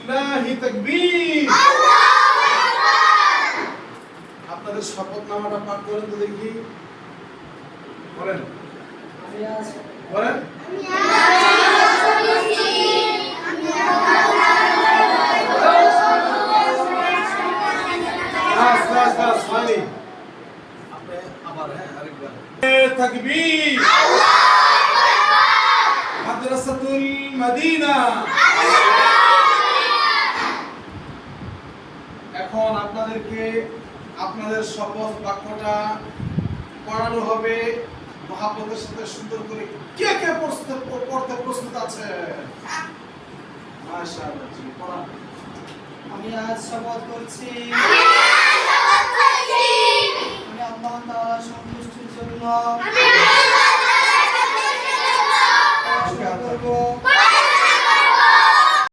লিল্লাহি তাকবীর। আপনাদের শপথনামাটা পাঠ করেন তো দেখি, বলেন বলেন। তাকবীর। মাদ্রাসাতুল মদিনা। এখন আপনাদেরকে আপনাদের শপথ বাক্যটা পড়ানো হবে মহাপতের সাথে সুন্দর করে। কে কে পড়তে প্রস্তুত আছে? মাশাআল্লাহ, জি পড়ান। আমি আজ শপথ করছি আমি আল্লাহ তাআলার সন্তুষ্টির জন্য